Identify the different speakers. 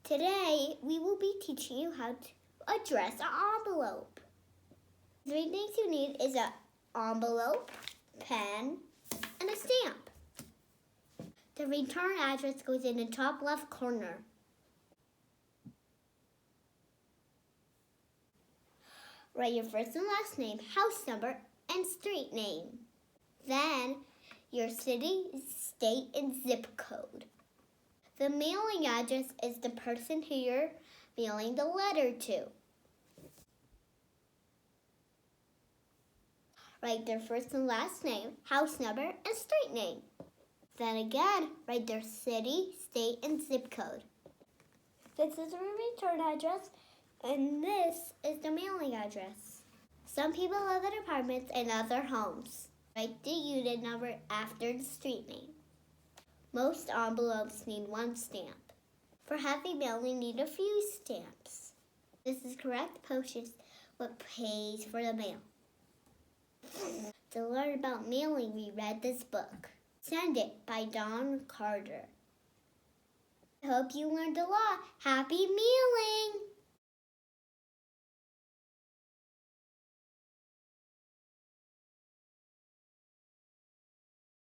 Speaker 1: Today, we will be teaching you how to address an envelope. 3 things you need is an envelope, pen, and a stamp. The return address goes in the top left corner. Write your first and last name, house number, and street name. Then, your city, state, and zip code. The mailing address is the person who you're mailing the letter to. Write their first and last name, house number, and street name. Then again, write their city, state, and zip code. This is the return address, and this is the mailing address. Some people live in apartments and other homes. Write the unit number after the street name. Most envelopes need 1 stamp. For heavy mail, you need a few stamps. This is correct postage what pays for the mail. To learn about mailing, we read this book. Send It by Don Carter. I hope you learned a lot. Happy mailing!